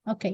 Ok.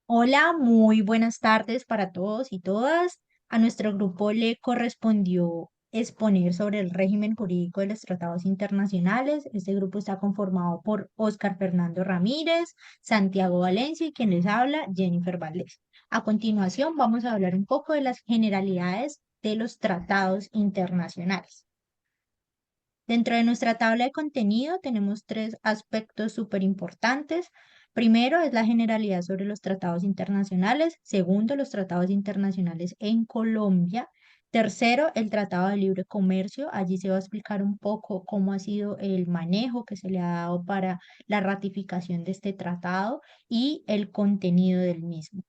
Hola, muy buenas tardes para todos y todas. A nuestro grupo le correspondió exponer sobre el régimen jurídico de los tratados internacionales. Este grupo está conformado por Óscar Fernando Ramírez, Santiago Valencia y quien les habla, Jennifer Valdés. A continuación, vamos a hablar un poco de las generalidades de los tratados internacionales. Dentro de nuestra tabla de contenido tenemos tres aspectos súper importantes. Primero es la generalidad sobre los tratados internacionales. Segundo, los tratados internacionales en Colombia. Tercero, el Tratado de Libre Comercio. Allí se va a explicar un poco cómo ha sido el manejo que se le ha dado para la ratificación de este tratado y el contenido del mismo.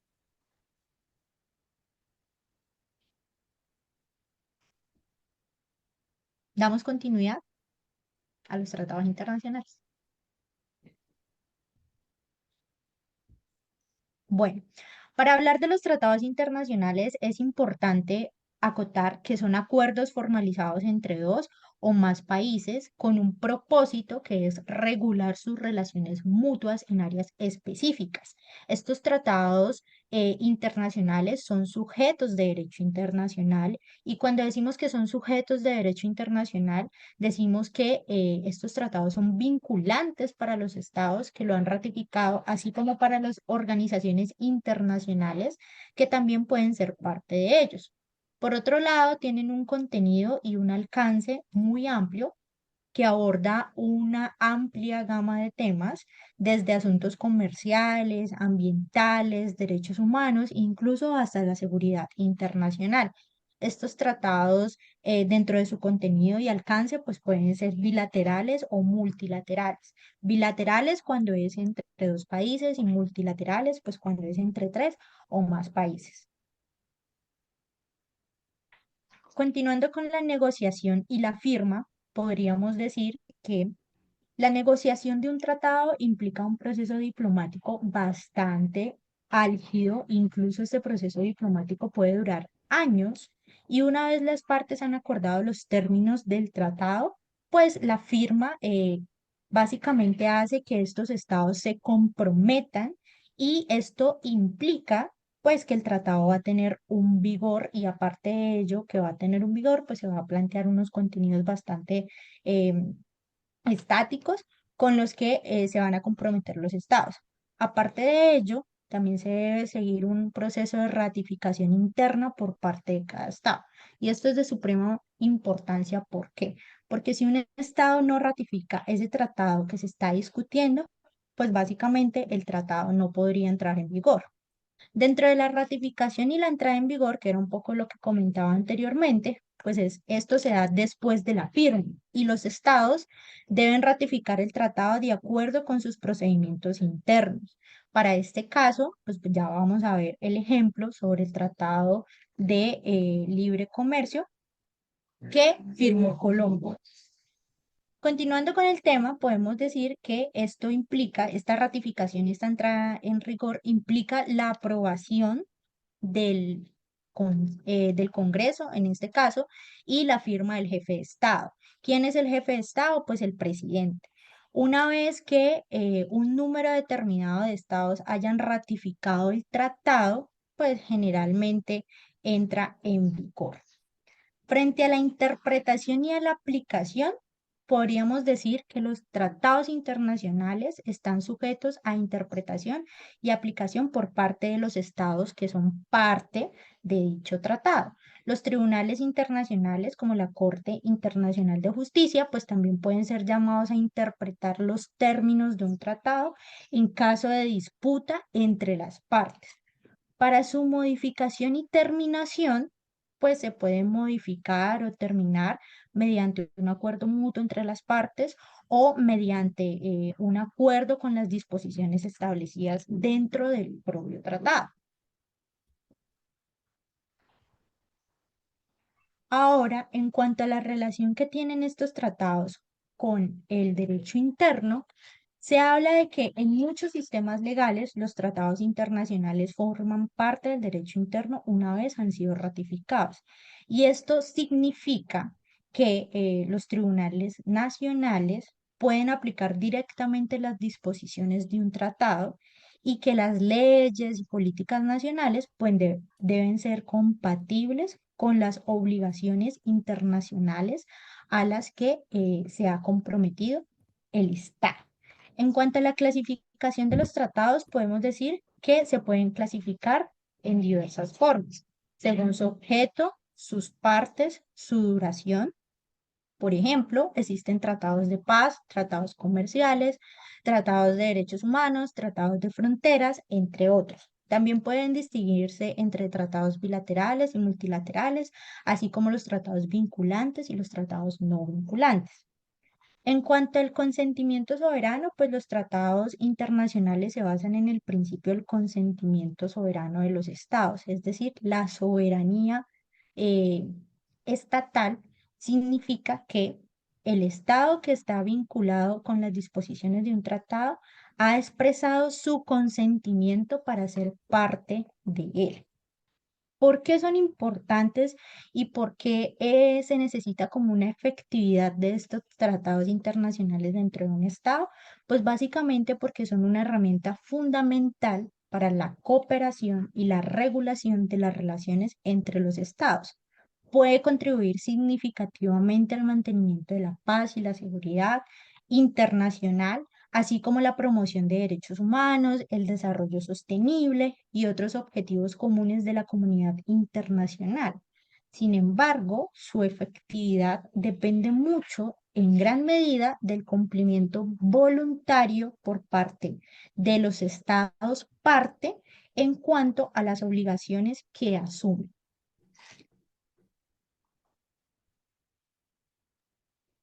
Damos continuidad a los tratados internacionales. Bueno, para hablar de los tratados internacionales es importante acotar que son acuerdos formalizados entre dos o más países con un propósito que es regular sus relaciones mutuas en áreas específicas. Estos tratados internacionales son sujetos de derecho internacional y cuando decimos que son sujetos de derecho internacional, decimos que estos tratados son vinculantes para los estados que lo han ratificado, así como para las organizaciones internacionales que también pueden ser parte de ellos. Por otro lado, tienen un contenido y un alcance muy amplio que aborda una amplia gama de temas, desde asuntos comerciales, ambientales, derechos humanos, incluso hasta la seguridad internacional. Estos tratados, dentro de su contenido y alcance, pues pueden ser bilaterales o multilaterales. Bilaterales cuando es entre dos países y multilaterales, pues cuando es entre tres o más países. Continuando con la negociación y la firma, podríamos decir que la negociación de un tratado implica un proceso diplomático bastante álgido, incluso este proceso diplomático puede durar años y una vez las partes han acordado los términos del tratado, pues la firma básicamente hace que estos estados se comprometan y esto implica pues que el tratado va a tener un vigor y aparte de ello que va a tener un vigor, pues se va a plantear unos contenidos bastante em, estáticos con los que se van a comprometer los estados. Aparte de ello, también se debe seguir un proceso de ratificación interna por parte de cada estado. Y esto es de suprema importancia. ¿Por qué? Porque si un estado no ratifica ese tratado que se está discutiendo, pues básicamente el tratado no podría entrar en vigor. Dentro de la ratificación y la entrada en vigor, que era un poco lo que comentaba anteriormente, pues esto se da después de la firma y los estados deben ratificar el tratado de acuerdo con sus procedimientos internos. Para este caso, pues ya vamos a ver el ejemplo sobre el tratado de libre comercio que firmó Colombia. Continuando con el tema, podemos decir que esto implica, esta ratificación y esta entrada en rigor implica la aprobación del Congreso, en este caso, y la firma del jefe de Estado. ¿Quién es el jefe de Estado? Pues el presidente. Una vez que un número determinado de estados hayan ratificado el tratado, pues generalmente entra en vigor. Frente a la interpretación y a la aplicación, podríamos decir que los tratados internacionales están sujetos a interpretación y aplicación por parte de los estados que son parte de dicho tratado. Los tribunales internacionales, como la Corte Internacional de Justicia, pues también pueden ser llamados a interpretar los términos de un tratado en caso de disputa entre las partes. Para su modificación y terminación, pues se puede modificar o terminar mediante un acuerdo mutuo entre las partes o mediante un acuerdo con las disposiciones establecidas dentro del propio tratado. Ahora, en cuanto a la relación que tienen estos tratados con el derecho interno, se habla de que en muchos sistemas legales los tratados internacionales forman parte del derecho interno una vez han sido ratificados. Y esto significa que los tribunales nacionales pueden aplicar directamente las disposiciones de un tratado y que las leyes y políticas nacionales pues, deben ser compatibles con las obligaciones internacionales a las que se ha comprometido el Estado. En cuanto a la clasificación de los tratados, podemos decir que se pueden clasificar en diversas formas, según su objeto, sus partes, su duración. Por ejemplo, existen tratados de paz, tratados comerciales, tratados de derechos humanos, tratados de fronteras, entre otros. También pueden distinguirse entre tratados bilaterales y multilaterales, así como los tratados vinculantes y los tratados no vinculantes. En cuanto al consentimiento soberano, pues los tratados internacionales se basan en el principio del consentimiento soberano de los estados, es decir, la soberanía eh, estatal significa que el estado que está vinculado con las disposiciones de un tratado ha expresado su consentimiento para ser parte de él. ¿Por qué son importantes y por qué se necesita como una efectividad de estos tratados internacionales dentro de un Estado? Pues básicamente porque son una herramienta fundamental para la cooperación y la regulación de las relaciones entre los Estados. Puede contribuir significativamente al mantenimiento de la paz y la seguridad internacional, así como la promoción de derechos humanos, el desarrollo sostenible y otros objetivos comunes de la comunidad internacional. Sin embargo, su efectividad depende mucho, en gran medida, del cumplimiento voluntario por parte de los estados parte en cuanto a las obligaciones que asumen.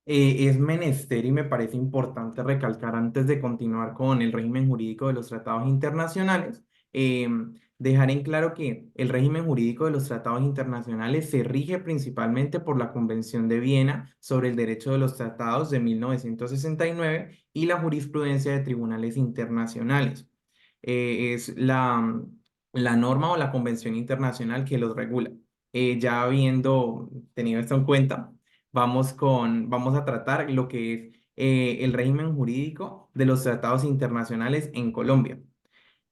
Es menester y me parece importante recalcar antes de continuar con el régimen jurídico de los tratados internacionales, dejar en claro que el régimen jurídico de los tratados internacionales se rige principalmente por la Convención de Viena sobre el Derecho de los Tratados de 1969 y la jurisprudencia de tribunales internacionales. Es la norma o la convención internacional que los regula. Ya habiendo tenido esto en cuenta, vamos a tratar lo que es el régimen jurídico de los tratados internacionales en Colombia.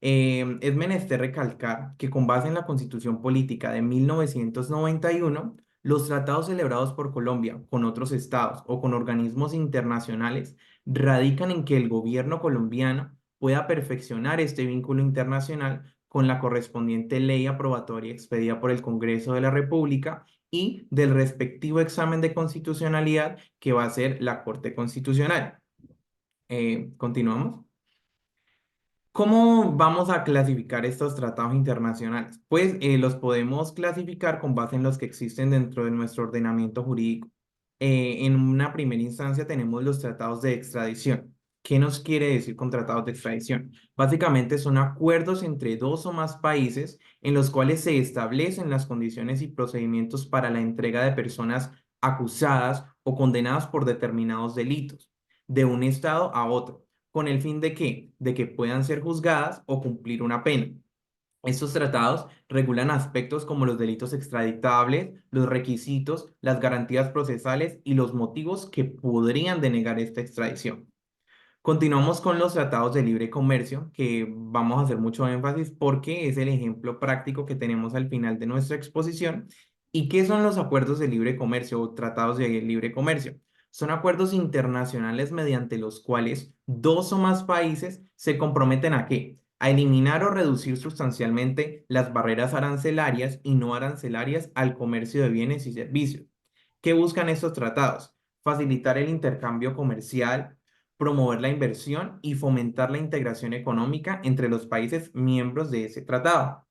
Es menester recalcar que con base en la Constitución Política de 1991, los tratados celebrados por Colombia con otros estados o con organismos internacionales radican en que el gobierno colombiano pueda perfeccionar este vínculo internacional con la correspondiente ley aprobatoria expedida por el Congreso de la República y del respectivo examen de constitucionalidad que va a ser la Corte Constitucional. Continuamos. ¿Cómo vamos a clasificar estos tratados internacionales? Pues los podemos clasificar con base en los que existen dentro de nuestro ordenamiento jurídico. En una primera instancia tenemos los tratados de extradición. ¿Qué nos quiere decir con tratados de extradición? Básicamente son acuerdos entre dos o más países en los cuales se establecen las condiciones y procedimientos para la entrega de personas acusadas o condenadas por determinados delitos de un estado a otro con el fin de que, puedan ser juzgadas o cumplir una pena. Estos tratados regulan aspectos como los delitos extraditables, los requisitos, las garantías procesales y los motivos que podrían denegar esta extradición. Continuamos con los tratados de libre comercio, que vamos a hacer mucho énfasis porque es el ejemplo práctico que tenemos al final de nuestra exposición. ¿Y qué son los acuerdos de libre comercio o tratados de libre comercio? Son acuerdos internacionales mediante los cuales dos o más países se comprometen ¿a qué? A eliminar o reducir sustancialmente las barreras arancelarias y no arancelarias al comercio de bienes y servicios. ¿Qué buscan estos tratados? Facilitar el intercambio comercial, promover la inversión y fomentar la integración económica entre los países miembros de ese tratado.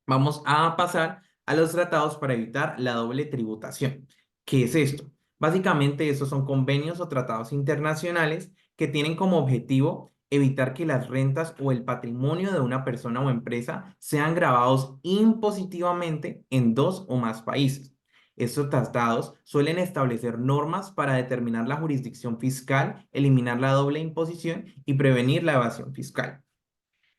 Vamos a pasar a los tratados para evitar la doble tributación. ¿Qué es esto? Básicamente, estos son convenios o tratados internacionales que tienen como objetivo evitar que las rentas o el patrimonio de una persona o empresa sean gravados impositivamente en dos o más países. Estos tratados suelen establecer normas para determinar la jurisdicción fiscal, eliminar la doble imposición y prevenir la evasión fiscal.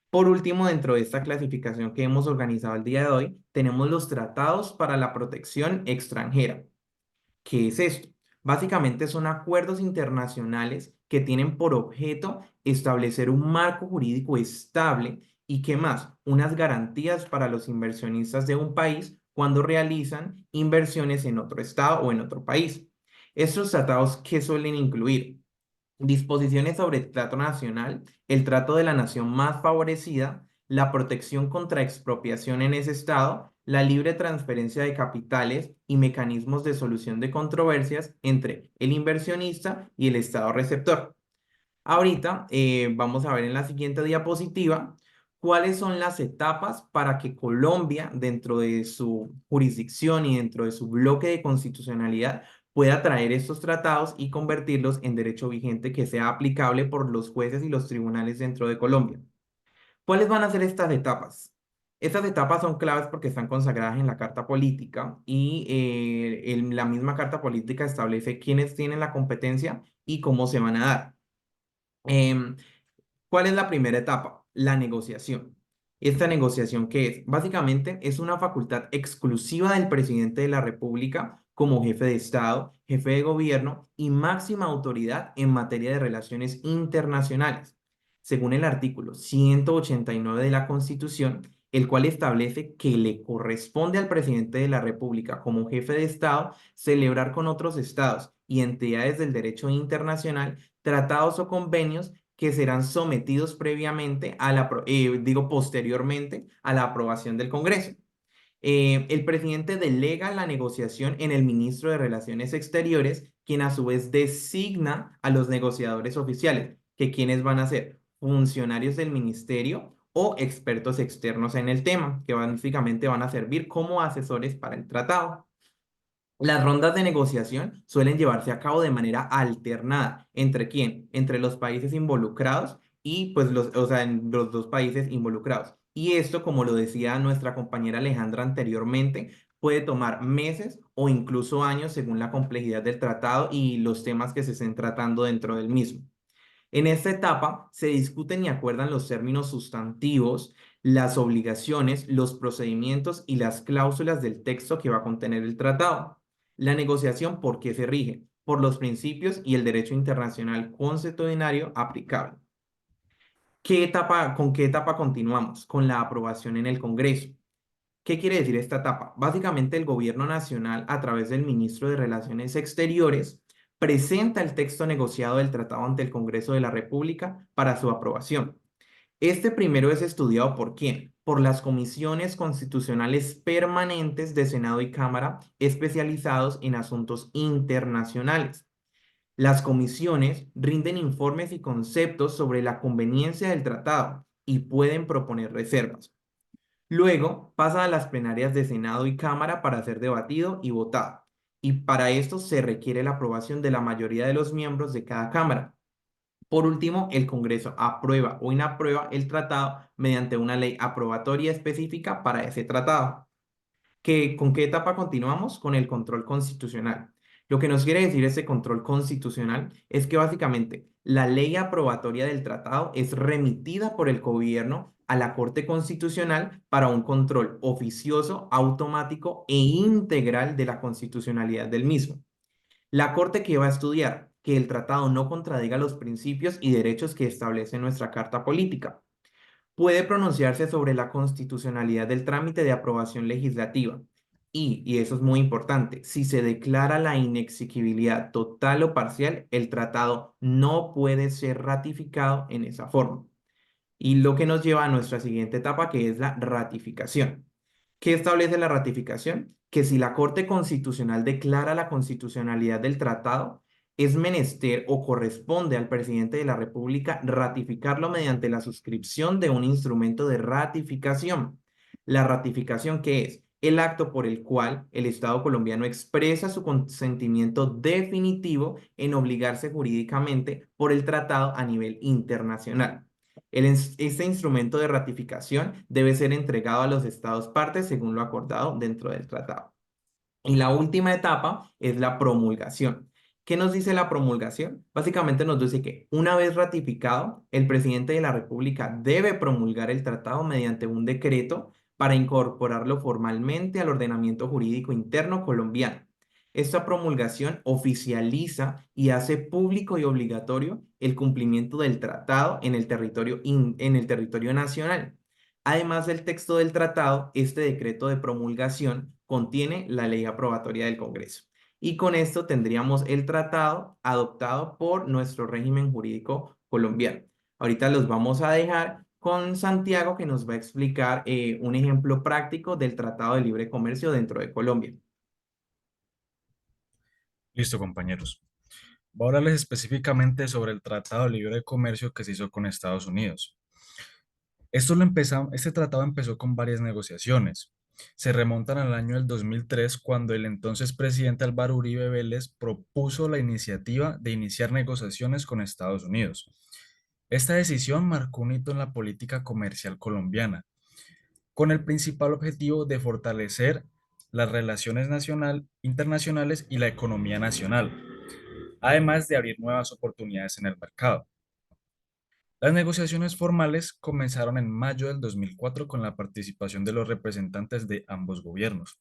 Por último, dentro de esta clasificación que hemos organizado el día de hoy, tenemos los tratados para la protección extranjera. ¿Qué es esto? Básicamente son acuerdos internacionales que tienen por objeto establecer un marco jurídico estable y, ¿qué más? Unas garantías para los inversionistas de un país cuando realizan inversiones en otro estado o en otro país. Estos tratados, ¿qué suelen incluir? Disposiciones sobre el trato nacional, el trato de la nación más favorecida, la protección contra expropiación en ese estado, la libre transferencia de capitales y mecanismos de solución de controversias entre el inversionista y el estado receptor. Ahorita vamos a ver en la siguiente diapositiva cuáles son las etapas para que Colombia, dentro de su jurisdicción y dentro de su bloque de constitucionalidad, pueda traer estos tratados y convertirlos en derecho vigente que sea aplicable por los jueces y los tribunales dentro de Colombia. ¿Cuáles van a ser estas etapas? Estas etapas son claves porque están consagradas en la Carta Política y la misma Carta Política establece quiénes tienen la competencia y cómo se van a dar. Em, ¿Cuál es la primera etapa? La negociación. ¿Esta negociación qué es? Básicamente es una facultad exclusiva del presidente de la República como jefe de Estado, jefe de gobierno y máxima autoridad en materia de relaciones internacionales, según el artículo 189 de la Constitución, el cual establece que le corresponde al presidente de la República como jefe de Estado celebrar con otros estados y entidades del derecho internacional tratados o convenios que serán sometidos previamente a posteriormente a la aprobación del Congreso. El presidente delega la negociación en el ministro de Relaciones Exteriores, quien a su vez designa a los negociadores oficiales, que quienes van a ser funcionarios del ministerio o expertos externos en el tema, que básicamente van a servir como asesores para el tratado. Las rondas de negociación suelen llevarse a cabo de manera alternada. ¿Entre quién? Entre los países involucrados y pues o sea, en los dos países involucrados. Y esto, como lo decía nuestra compañera Alejandra anteriormente, puede tomar meses o incluso años según la complejidad del tratado y los temas que se estén tratando dentro del mismo. En esta etapa se discuten y acuerdan los términos sustantivos, las obligaciones, los procedimientos y las cláusulas del texto que va a contener el tratado. La negociación, ¿por qué se rige? Por los principios y el derecho internacional consuetudinario aplicable. ¿Con qué etapa continuamos? Con la aprobación en el Congreso. ¿Qué quiere decir esta etapa? Básicamente el gobierno nacional, a través del ministro de Relaciones Exteriores, presenta el texto negociado del tratado ante el Congreso de la República para su aprobación. Este primero es estudiado ¿por quién? Por las comisiones constitucionales permanentes de Senado y Cámara especializados en asuntos internacionales. Las comisiones rinden informes y conceptos sobre la conveniencia del tratado y pueden proponer reservas. Luego pasa a las plenarias de Senado y Cámara para ser debatido y votado. Y para esto se requiere la aprobación de la mayoría de los miembros de cada Cámara. Por último, el Congreso aprueba o inaprueba el tratado mediante una ley aprobatoria específica para ese tratado. ¿Con qué etapa continuamos? Con el control constitucional. Lo que nos quiere decir ese control constitucional es que básicamente la ley aprobatoria del tratado es remitida por el gobierno a la Corte Constitucional para un control oficioso, automático e integral de la constitucionalidad del mismo. La Corte que va a estudiar que el tratado no contradiga los principios y derechos que establece nuestra Carta Política. Puede pronunciarse sobre la constitucionalidad del trámite de aprobación legislativa. Y eso es muy importante, si se declara la inexequibilidad total o parcial, el tratado no puede ser ratificado en esa forma. Y lo que nos lleva a nuestra siguiente etapa, que es la ratificación. ¿Qué establece la ratificación? Que si la Corte Constitucional declara la constitucionalidad del tratado, es menester o corresponde al presidente de la República ratificarlo mediante la suscripción de un instrumento de ratificación. La ratificación, ¿qué es? El acto por el cual el Estado colombiano expresa su consentimiento definitivo en obligarse jurídicamente por el tratado a nivel internacional. Este instrumento de ratificación debe ser entregado a los estados partes según lo acordado dentro del tratado. Y la última etapa es la promulgación. ¿Qué nos dice la promulgación? Básicamente nos dice que una vez ratificado, el presidente de la República debe promulgar el tratado mediante un decreto para incorporarlo formalmente al ordenamiento jurídico interno colombiano. Esta promulgación oficializa y hace público y obligatorio el cumplimiento del tratado en el en el territorio nacional. Además del texto del tratado, este decreto de promulgación contiene la ley aprobatoria del Congreso. Y con esto tendríamos el tratado adoptado por nuestro régimen jurídico colombiano. Ahorita los vamos a dejar con Santiago, que nos va a explicar un ejemplo práctico del Tratado de Libre Comercio dentro de Colombia. Listo, compañeros. Voy a hablarles específicamente sobre el Tratado de Libre Comercio que se hizo con Estados Unidos. Este tratado empezó con varias negociaciones. Se remontan al año del 2003 cuando el entonces presidente Álvaro Uribe Vélez propuso la iniciativa de iniciar negociaciones con Estados Unidos. Esta decisión marcó un hito en la política comercial colombiana, con el principal objetivo de fortalecer las relaciones internacionales y la economía nacional, además de abrir nuevas oportunidades en el mercado. Las negociaciones formales comenzaron en mayo del 2004 con la participación de los representantes de ambos gobiernos.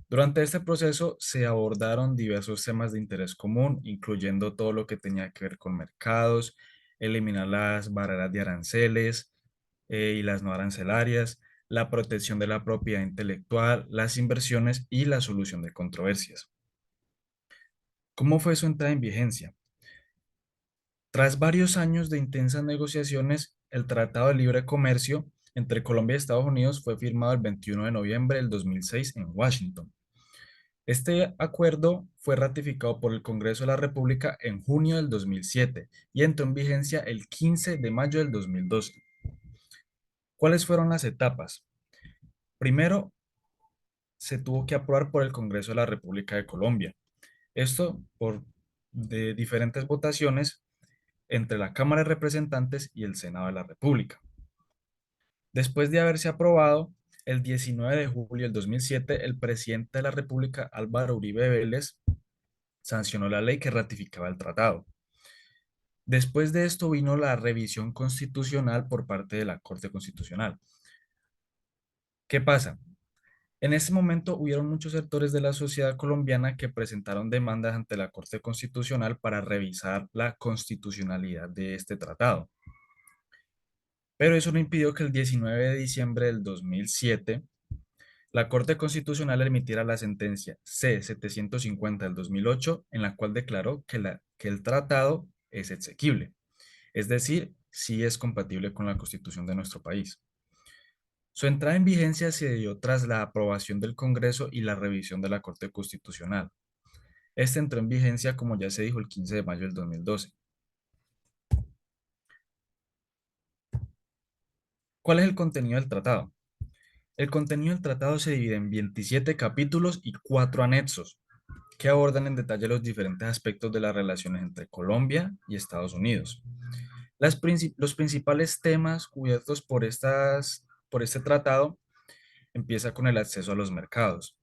Durante este proceso se abordaron diversos temas de interés común, incluyendo todo lo que tenía que ver con mercados, eliminar las barreras de aranceles y las no arancelarias, la protección de la propiedad intelectual, las inversiones y la solución de controversias. ¿Cómo fue su entrada en vigencia? Tras varios años de intensas negociaciones, el Tratado de Libre Comercio entre Colombia y Estados Unidos fue firmado el 21 de noviembre del 2006 en Washington. Este acuerdo fue ratificado por el Congreso de la República en junio del 2007 y entró en vigencia el 15 de mayo del 2012. ¿Cuáles fueron las etapas? Primero, se tuvo que aprobar por el Congreso de la República de Colombia. Esto por de diferentes votaciones entre la Cámara de Representantes y el Senado de la República. Después de haberse aprobado, el 19 de julio del 2007, el presidente de la República, Álvaro Uribe Vélez, sancionó la ley que ratificaba el tratado. Después de esto vino la revisión constitucional por parte de la Corte Constitucional. ¿Qué pasa? En ese momento hubieron muchos sectores de la sociedad colombiana que presentaron demandas ante la Corte Constitucional para revisar la constitucionalidad de este tratado. Pero eso no impidió que el 19 de diciembre del 2007 la Corte Constitucional emitiera la sentencia C-750 del 2008, en la cual declaró que el tratado es exequible, es decir, sí es compatible con la Constitución de nuestro país. Su entrada en vigencia se dio tras la aprobación del Congreso y la revisión de la Corte Constitucional. Este entró en vigencia, como ya se dijo, el 15 de mayo del 2012. ¿Cuál es el contenido del tratado? El contenido del tratado se divide en 27 capítulos y 4 anexos, que abordan en detalle los diferentes aspectos de las relaciones entre Colombia y Estados Unidos. Los principales temas cubiertos por este tratado empieza con el acceso a los mercados.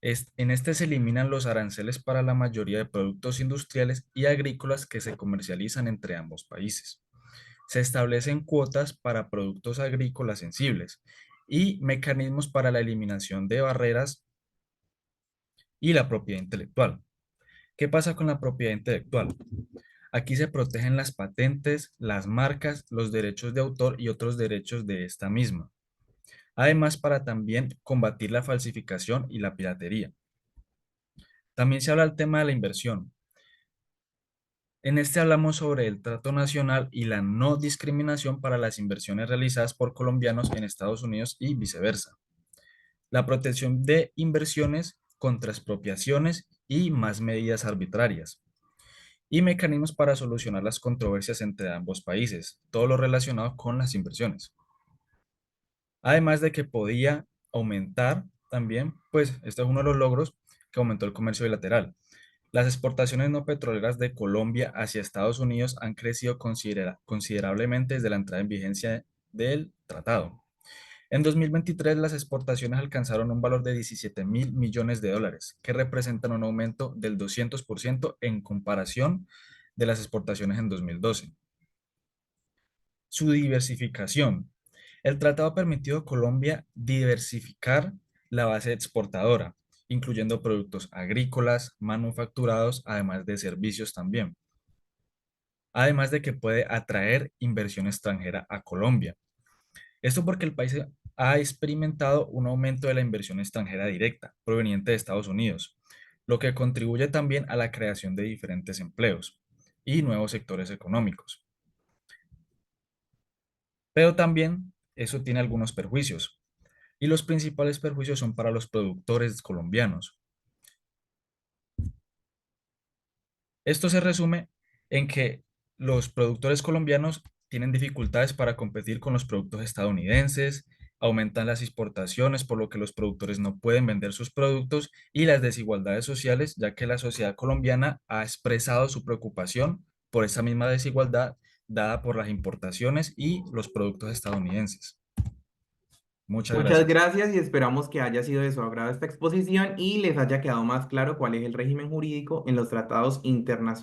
En este se eliminan los aranceles para la mayoría de productos industriales y agrícolas que se comercializan entre ambos países. Se establecen cuotas para productos agrícolas sensibles y mecanismos para la eliminación de barreras y la propiedad intelectual. ¿Qué pasa con la propiedad intelectual? Aquí se protegen las patentes, las marcas, los derechos de autor y otros derechos de esta misma. Además, para también combatir la falsificación y la piratería. También se habla del tema de la inversión. En este hablamos sobre el trato nacional y la no discriminación para las inversiones realizadas por colombianos en Estados Unidos y viceversa. La protección de inversiones contra expropiaciones y más medidas arbitrarias. Y mecanismos para solucionar las controversias entre ambos países, todo lo relacionado con las inversiones. Además de que podía aumentar también, pues este es uno de los logros que aumentó el comercio bilateral. Las exportaciones no petroleras de Colombia hacia Estados Unidos han crecido considerablemente desde la entrada en vigencia del tratado. En 2023, las exportaciones alcanzaron un valor de 17.000 millones de dólares, que representan un aumento del 200% en comparación de las exportaciones en 2012. Su diversificación. El tratado ha permitido a Colombia diversificar la base exportadora incluyendo productos agrícolas, manufacturados, además de servicios también. Además de que puede atraer inversión extranjera a Colombia. Esto porque el país ha experimentado un aumento de la inversión extranjera directa proveniente de Estados Unidos, lo que contribuye también a la creación de diferentes empleos y nuevos sectores económicos. Pero también eso tiene algunos perjuicios, y los principales perjuicios son para los productores colombianos. Esto se resume en que los productores colombianos tienen dificultades para competir con los productos estadounidenses, aumentan las exportaciones, por lo que los productores no pueden vender sus productos y las desigualdades sociales, ya que la sociedad colombiana ha expresado su preocupación por esa misma desigualdad dada por las importaciones y los productos estadounidenses. Muchas Muchas gracias. gracias y esperamos que haya sido de su agrado esta exposición y les haya quedado más claro cuál es el régimen jurídico en los tratados internacionales.